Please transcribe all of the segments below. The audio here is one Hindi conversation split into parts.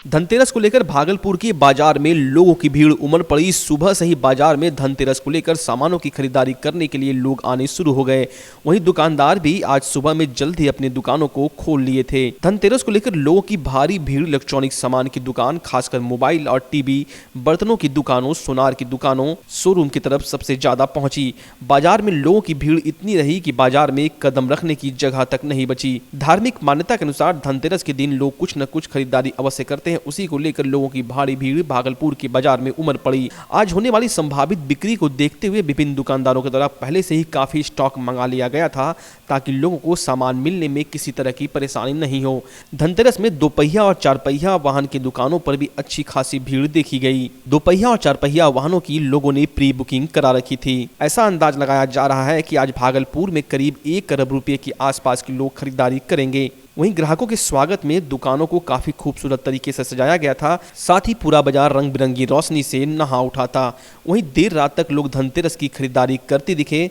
धनतेरस को लेकर भागलपुर के बाजार में लोगों की भीड़ उमड़ पड़ी। सुबह से ही बाजार में धनतेरस को लेकर सामानों की खरीदारी करने के लिए लोग आने शुरू हो गए। वहीं दुकानदार भी आज सुबह में जल्द ही अपनी दुकानों को खोल लिए थे। धनतेरस को लेकर लोगों की भारी भीड़ इलेक्ट्रॉनिक सामान की दुकान, खासकर मोबाइल और टीवी, बर्तनों की दुकानों, सोनार की दुकानों, शोरूम की तरफ सबसे ज्यादा पहुंची। बाजार में लोगों की भीड़ इतनी रही कि बाजार में कदम रखने की जगह तक नहीं बची। धार्मिक मान्यता के अनुसार धनतेरस के दिन लोग कुछ न कुछ खरीदारी अवश्य करते हैं। उसी को लेकर लोगों की भारी भीड़ भागलपुर के बाजार में उमड़ पड़ी। आज होने वाली संभावित बिक्री को देखते हुए विभिन्न दुकानदारों के द्वारा पहले से ही काफी स्टॉक मंगा लिया गया था, ताकि लोगों को सामान मिलने में किसी तरह की परेशानी नहीं हो। धनतेरस में दोपहिया और चारपहिया वाहन की दुकानों पर भी अच्छी खासी भीड़ देखी गई। दोपहिया और चारपहिया वाहनों की लोगों ने प्री बुकिंग करा रखी थी। ऐसा अंदाज लगाया जा रहा है कि आज भागलपुर में करीब 1 करोड़ रुपए के आसपास के लोग खरीदारी करेंगे। वहीं ग्राहकों के स्वागत में दुकानों को काफी खूबसूरत तरीके से सजाया गया था। साथ ही पूरा बाजार रंग बिरंगी रोशनी से नहा उठा था। वहीं देर रात तक लोग धनतेरस की खरीदारी करते दिखे।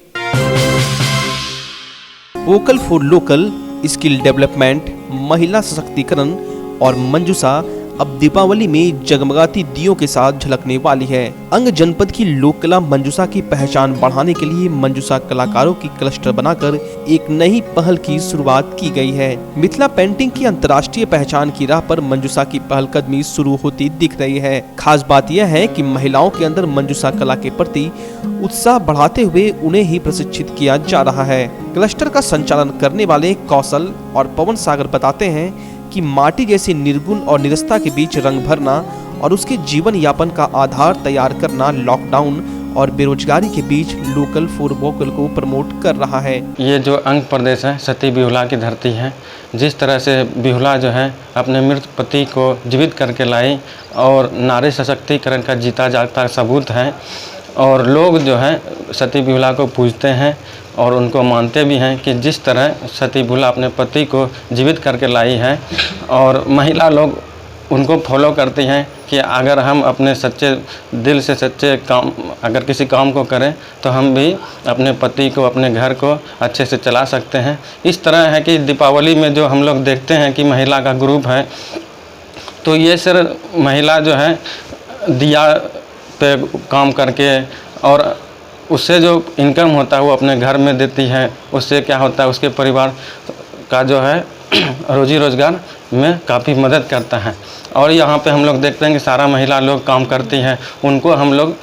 Vocal for local, skill development, महिला सशक्तिकरण और मंजूषा अब दीपावली में जगमगाती दियों के साथ झलकने वाली है। अंग जनपद की लोक कला मंजूषा की पहचान बढ़ाने के लिए मंजूषा कलाकारों की क्लस्टर बनाकर एक नई पहल की शुरुआत की गई है। मिथिला पेंटिंग की अंतर्राष्ट्रीय पहचान की राह पर मंजूषा की पहलकदमी शुरू होती दिख रही है। खास बात यह है कि महिलाओं के अंदर मंजूषा कला के प्रति उत्साह बढ़ाते हुए उन्हें ही प्रशिक्षित किया जा रहा है। क्लस्टर का संचालन करने वाले कौशल और पवन सागर बताते हैं कि माटी जैसी निर्गुण और निरस्ता के बीच रंग भरना और उसके जीवन यापन का आधार तैयार करना लॉकडाउन और बेरोजगारी के बीच लोकल फॉर वोकल को प्रमोट कर रहा है। ये जो अंग प्रदेश है सती बिहुला की धरती है। जिस तरह से बिहुला जो है अपने मृत पति को जीवित करके लाई और नारी सशक्तिकरण का जीता जागता सबूत है। और लोग जो है सती बिहुला को पूजते हैं और उनको मानते भी हैं कि जिस तरह सती बिहुला अपने पति को जीवित करके लाई है, और महिला लोग उनको फॉलो करती हैं कि अगर हम अपने सच्चे दिल से सच्चे काम अगर किसी काम को करें तो हम भी अपने पति को, अपने घर को अच्छे से चला सकते हैं। इस तरह है कि दीपावली में जो हम लोग देखते हैं कि महिला का ग्रुप है, तो ये सिर्फ महिला जो है दिया पे काम करके और उससे जो इनकम होता है वो अपने घर में देती है। उससे क्या होता है, उसके परिवार का जो है रोजी रोजगार में काफ़ी मदद करता है। और यहाँ पे हम लोग देखते हैं कि सारा महिला लोग काम करती हैं, उनको हम लोग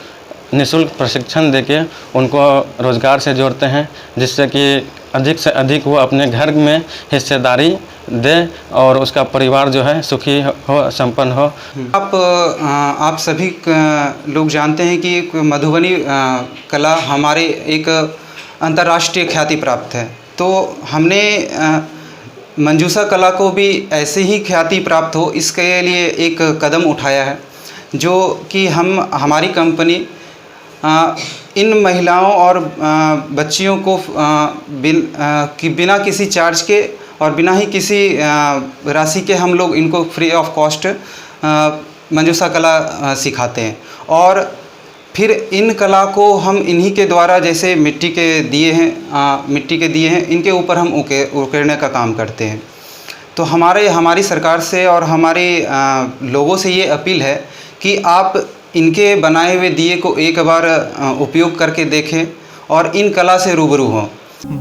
निःशुल्क प्रशिक्षण देके उनको रोज़गार से जोड़ते हैं, जिससे कि अधिक से अधिक वो अपने घर में हिस्सेदारी दे और उसका परिवार जो है सुखी हो, संपन्न हो। आप सभी लोग जानते हैं कि मधुबनी कला हमारे एक अंतर्राष्ट्रीय ख्याति प्राप्त है। तो हमने मंजूषा कला को भी ऐसे ही ख्याति प्राप्त हो, इसके लिए एक कदम उठाया है, जो कि हमारी कंपनी इन महिलाओं और बच्चियों को बिना किसी चार्ज के और बिना ही किसी राशि के हम लोग इनको फ्री ऑफ कॉस्ट मंजूषा कला सिखाते हैं। और फिर इन कला को हम इन्हीं के द्वारा, जैसे मिट्टी के दिए हैं इनके ऊपर हम उकेरने का काम करते हैं। तो हमारी सरकार से और हमारे लोगों से ये अपील है कि आप इनके बनाए हुए दिए को एक बार उपयोग करके देखें और इन कला से रूबरू हों।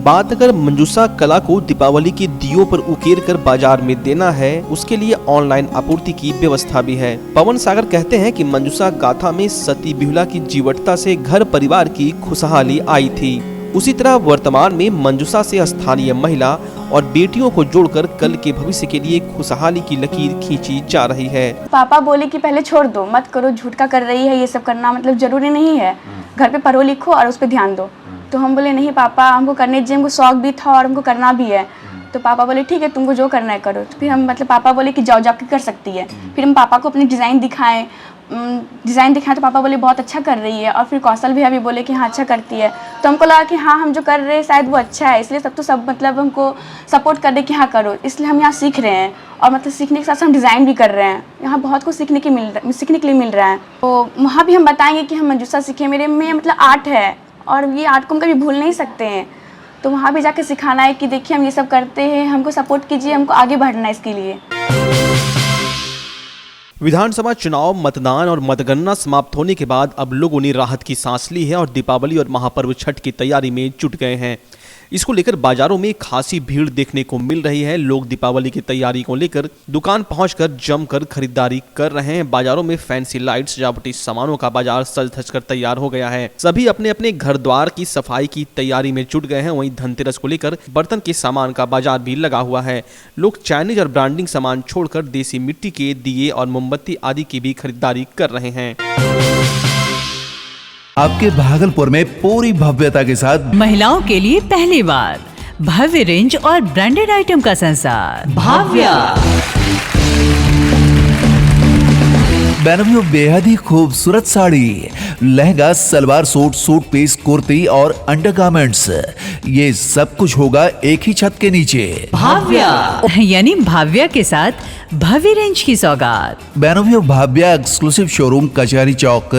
बात अगर मंजूषा कला को दीपावली के दियों पर उकेर कर बाजार में देना है, उसके लिए ऑनलाइन आपूर्ति की व्यवस्था भी है। पवन सागर कहते हैं कि मंजूषा गाथा में सती बिहुला की जीवटता से घर परिवार की खुशहाली आई थी। उसी तरह वर्तमान में मंजूषा से स्थानीय महिला और बेटियों को जोड़कर कल के भविष्य के लिए खुशहाली की लकीर खींची जा रही है। पापा बोले कि पहले छोड़ दो, मत करो, झूठ का कर रही है, ये सब करना मतलब जरूरी नहीं है, घर पे पढ़ो लिखो और उस पर ध्यान दो। तो हम बोले नहीं पापा, हमको करने दीजिए, हमको शौक भी था और हमको करना भी है। तो पापा बोले ठीक है, तुमको जो करना है करो। तो फिर हम पापा बोले कि जाओ जाके कर सकती है। फिर हम पापा को अपनी डिज़ाइन दिखाएं तो पापा बोले बहुत अच्छा कर रही है। और फिर कौशल भैया भी बोले कि हाँ अच्छा करती है। तो हमको लगा कि हाँ हम जो कर रहे हैं शायद वो अच्छा है, इसलिए सब हमको सपोर्ट कर दे कि हाँ करो। इसलिए हम यहाँ सीख रहे हैं और सीखने के साथ हम डिज़ाइन भी कर रहे हैं। यहाँ बहुत कुछ सीखने के लिए मिल रहा है। तो वहाँ भी हम बताएंगे कि हम मंजूषा सीखे, मेरे में आर्ट है और ये आर्ट को हम कभी भूल नहीं सकते हैं। तो वहाँ भी जाके सिखाना है कि देखिए हम ये सब करते हैं, हमको सपोर्ट कीजिए, हमको आगे बढ़ना है इसके लिए। विधानसभा चुनाव, मतदान और मतगणना समाप्त होने के बाद अब लोगों ने राहत की सांस ली है और दीपावली और महापर्व छठ की तैयारी में जुट गए हैं। इसको लेकर बाजारों में खासी भीड़ देखने को मिल रही है। लोग दीपावली की तैयारी को लेकर दुकान पहुंचकर जमकर खरीदारी कर रहे हैं। बाजारों में फैंसी लाइट, सजावटी सामानों का बाजार सज धज कर तैयार हो गया है। सभी अपने अपने घर द्वार की सफाई की तैयारी में जुट गए हैं। वहीं धनतेरस को लेकर बर्तन के सामान का बाजार भी लगा हुआ है। लोग चाइनीज और ब्रांडिंग सामान छोड़कर देसी मिट्टी के दिए और मोमबत्ती आदि की भी खरीदारी कर रहे हैं। आपके भागलपुर में पूरी भव्यता के साथ महिलाओं के लिए पहली बार भव्य रेंज और ब्रांडेड आइटम का संसार भाव्या। बेनवियो बेहद ही खूबसूरत sari, lehenga, salwar suit, suit piece, kurti और अंडरगारमेंट्स, ये सब कुछ होगा एक ही छत के नीचे। भाव्या यानी भाव्या के साथ भव्य रेंज की सौगात। बेनवियो Bhavya exclusive showroom, Kachahari Chowk,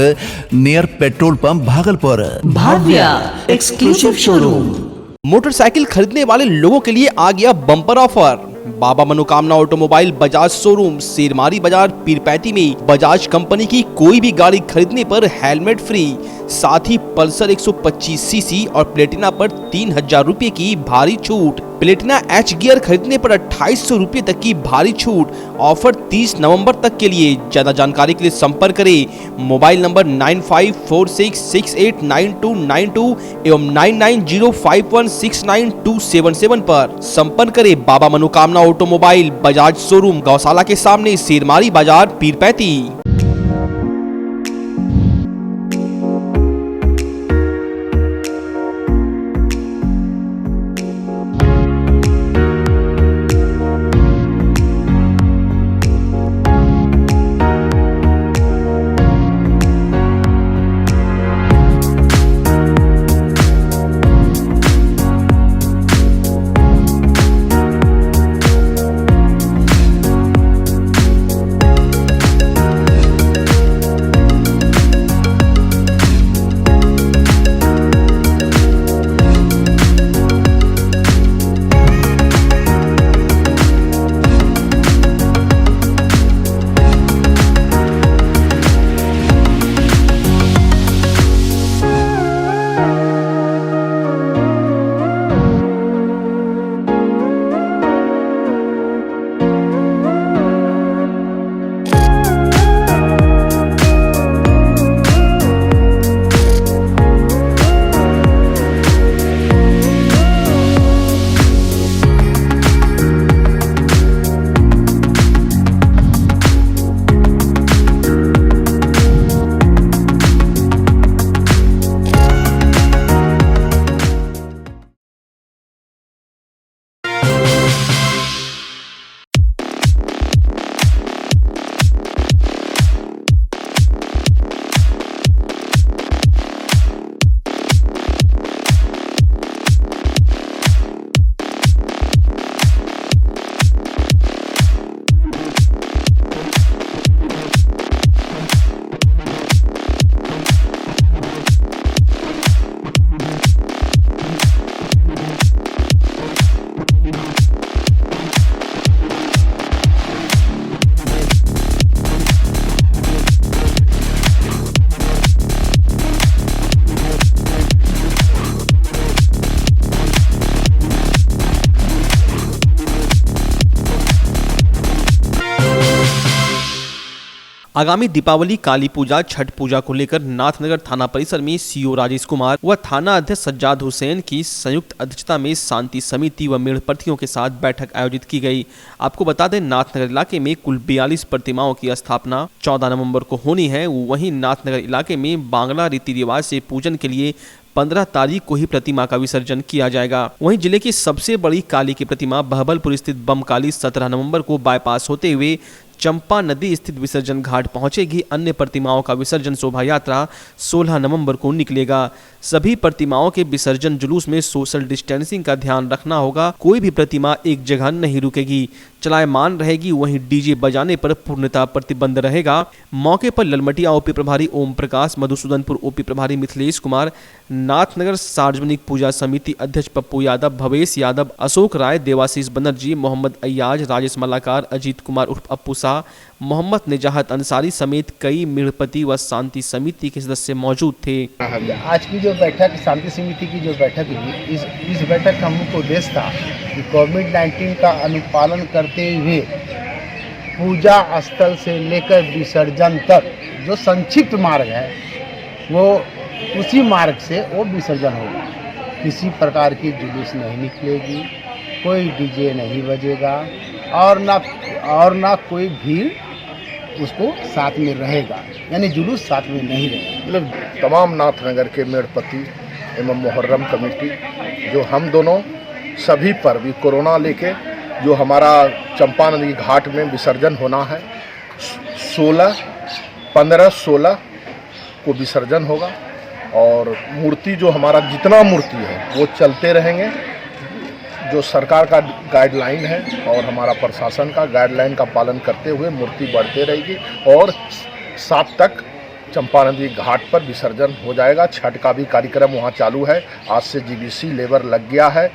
near petrol pump, Bhagalpur. Bhavya exclusive showroom. Motorcycle खरीदने वाले लोगों के लिए आ गया बम्पर ऑफर। बाबा मनोकामना ऑटोमोबाइल बजाज शोरूम, शेरमारी बाजार, पीरपैंती में बजाज कंपनी की कोई भी गाड़ी खरीदने पर हेलमेट फ्री, साथ ही पल्सर 125 सीसी और प्लेटिना पर 3000 रुपए की भारी छूट। प्लेटिना एच गियर खरीदने पर 2800 रुपए तक की भारी छूट। ऑफर 30 नवंबर तक के लिए। ज्यादा जानकारी के लिए संपर्क करें मोबाइल नंबर 9546689292 एवं 9905169277 पर। संपर्क करें बाबा मनोकामना ऑटोमोबाइल बजाज शोरूम, गौशाला के सामने, शेरमारी बाजार, पीरपैंती। आगामी दीपावली, काली पूजा, छठ पूजा को लेकर नाथनगर थाना परिसर में सीओ राजेश कुमार व थाना अध्यक्ष सज्जाद हुसैन की संयुक्त अध्यक्षता में शांति समिति व मेढ़पतियों के साथ बैठक आयोजित की गई। आपको बता दें, नाथनगर इलाके में कुल 42 प्रतिमाओं की स्थापना 14 नवंबर को होनी है। वहीं नाथनगर इलाके में बांग्ला रीति रिवाज से पूजन के लिए 15 तारीख को ही प्रतिमा का विसर्जन किया जाएगा। वहीं जिले की सबसे बड़ी काली की प्रतिमा बहबलपुर स्थित बम काली 17 नवंबर को बाईपास होते हुए चंपा नदी स्थित विसर्जन घाट पहुंचेगी। अन्य प्रतिमाओं का विसर्जन शोभा यात्रा 16 नवंबर को निकलेगा। सभी प्रतिमाओं के विसर्जन जुलूस में सोशल डिस्टेंसिंग का ध्यान रखना होगा। कोई भी प्रतिमा एक जगह नहीं रुकेगी, चलायमान रहेगी। वहीं डीजे बजाने पर पूर्णतः प्रतिबंध रहेगा। मौके पर ललमटिया ओपी प्रभारी ओम प्रकाश, मधुसूदनपुर ओपी प्रभारी मिथिलेश कुमार, नाथनगर सार्वजनिक पूजा समिति अध्यक्ष पप्पू यादव, भवेश यादव, अशोक राय, देवाशीष बनर्जी, मोहम्मद अय्याज, राजेश मलाकार, अजीत कुमार उर्फ अप्पू शाह, मोहम्मद निजाहत अंसारी समेत कई मिढ़पति व शांति समिति के सदस्य मौजूद थे। आज की जो बैठक शांति समिति की जो बैठक हुई, इस बैठक का मुख्य उद्देश्य था कि कोविड-19 का अनुपालन करते हुए पूजा स्थल से लेकर विसर्जन तक जो संक्षिप्त मार्ग है वो उसी मार्ग से वो विसर्जन होगा। किसी प्रकार की जुलूस नहीं निकलेगी, कोई डीजे नहीं बजेगा और ना कोई भीड़ उसको साथ में रहेगा, यानी जुलूस साथ में नहीं रहेगा। मतलब तमाम नाथनगर के मेड़पति एवं मुहर्रम कमेटी जो हम दोनों सभी पर भी कोरोना लेके जो हमारा चंपा नदी घाट में विसर्जन होना है 15-16 को विसर्जन होगा और मूर्ति जो हमारा जितना मूर्ति है वो चलते रहेंगे। जो सरकार का गाइडलाइन है और हमारा प्रशासन का गाइडलाइन का पालन करते हुए मूर्ति बढ़ते रहेगी और 7 तक चंपा नदी घाट पर विसर्जन हो जाएगा। छठ का भी कार्यक्रम वहाँ चालू है, आज से जीबीसी लेबर लग गया है।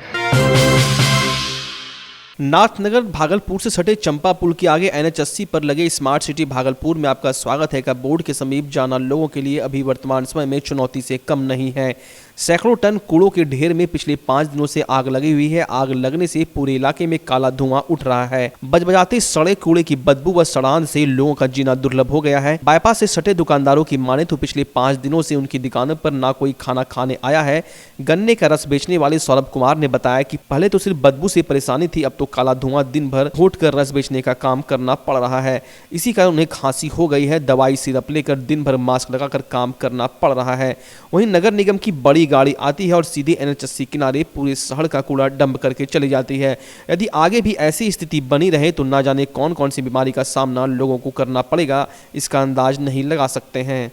नाथनगर भागलपुर से सटे चंपा पुल के आगे NH80 पर लगे स्मार्ट सिटी भागलपुर में आपका स्वागत है का बोर्ड के समीप जाना लोगों के लिए अभी वर्तमान समय में चुनौती से कम नहीं है। सैकड़ों टन कूड़ों के ढेर में पिछले 5 दिनों से आग लगी हुई है। आग लगने से पूरे इलाके में काला धुआं उठ रहा है। बजबजाते सड़े कूड़े की बदबू व सड़ान से लोगों का जीना दुर्लभ हो गया है। बाईपास से सटे दुकानदारों की माने तो पिछले 5 दिनों से उनकी दुकानों पर ना कोई खाना खाने आया है। गन्ने का रस बेचने वाले सौरभ कुमार ने बताया कि पहले तो सिर्फ बदबू से परेशानी थी, अब तो काला धुआं दिन भर घोट कर रस बेचने का काम करना पड़ रहा है। इसी कारण उन्हें खांसी हो गई है। दवाई सिरप लेकर दिन भर मास्क लगाकर काम करना पड़ रहा है। वहीं नगर निगम की बड़ी गाड़ी आती है और सीधे NH80 किनारे पूरे शहर का कूड़ा डंप करके चली जाती है। यदि आगे भी ऐसी स्थिति बनी रहे तो ना जाने कौन कौन सी बीमारी का सामना लोगों को करना पड़ेगा, इसका अंदाज नहीं लगा सकते हैं।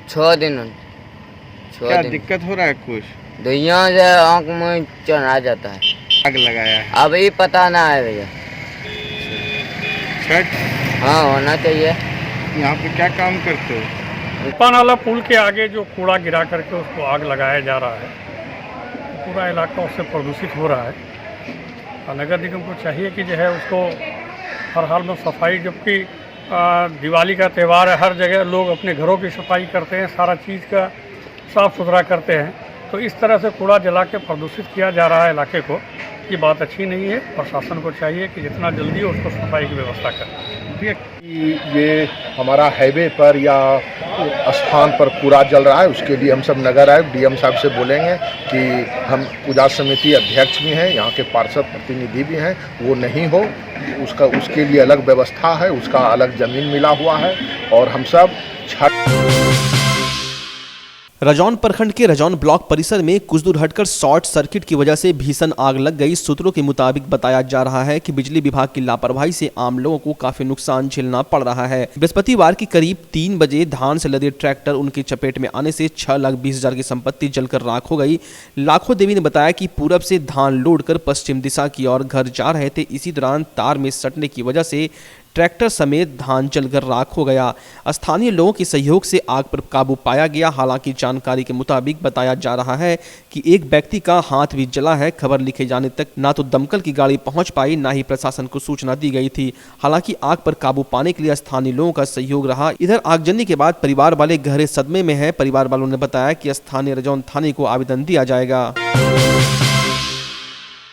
6 दिन क्या दिक्कत हो रहा है? कुछ धुआं से आँख में चढ़ा जाता है। आग लगाया है, अभी पता ना है भैया। छठ हाँ होना चाहिए। यहाँ पे क्या काम करते हो? पानाला पुल के आगे जो कूड़ा गिरा करके उसको आग लगाया जा रहा है, पूरा इलाका उससे प्रदूषित हो रहा है। और नगर निगम को चाहिए कि जो है उसको हर हाल में सफाई, जबकि दिवाली का त्यौहार है, हर जगह लोग अपने घरों की सफाई करते हैं, सारा चीज़ का साफ़ सुथरा करते हैं, तो इस तरह से कूड़ा जला के प्रदूषित किया जा रहा है इलाके को, ये बात अच्छी नहीं है। प्रशासन को चाहिए कि जितना जल्दी हो उसको सफाई की व्यवस्था करें। ये हमारा हाईवे पर या स्थान पर कूड़ा जल रहा है, उसके लिए हम सब नगर आयुक्त DM साहब से बोलेंगे कि हम पूजा समिति अध्यक्ष भी हैं, यहाँ के पार्षद प्रतिनिधि भी हैं, वो नहीं हो उसके लिए अलग व्यवस्था है, उसका अलग ज़मीन मिला हुआ है। और हम सब रजौन प्रखंड के रजौन ब्लॉक परिसर में कुछ दूर हटकर शॉर्ट सर्किट की वजह से भीषण आग लग गई। सूत्रों के मुताबिक बताया जा रहा है कि बिजली विभाग की लापरवाही से आम लोगों को काफी नुकसान झेलना पड़ रहा है। बृहस्पतिवार की करीब 3 बजे धान से लदे ट्रैक्टर उनकी चपेट में आने से 6,20,000 की संपत्ति जलकर राख हो गई। लाखों देवी ने बताया कि पूरब से धान लोड कर पश्चिम दिशा की ओर घर जा रहे थे। इसी दौरान तार में सटने की वजह से ट्रैक्टर समेत धान जलकर राख हो गया। स्थानीय लोगों के सहयोग से आग पर काबू पाया गया। हालांकि जानकारी के मुताबिक बताया जा रहा है कि एक व्यक्ति का हाथ भी जला है। खबर लिखे जाने तक ना तो दमकल की गाड़ी पहुंच पाई, ना ही प्रशासन को सूचना दी गई थी। हालांकि आग पर काबू पाने के लिए स्थानीय लोगों का सहयोग रहा। इधर आगजनी के बाद परिवार वाले गहरे सदमे में हैं। परिवार वालों ने बताया कि स्थानीय रजौन थाने को आवेदन दिया जाएगा।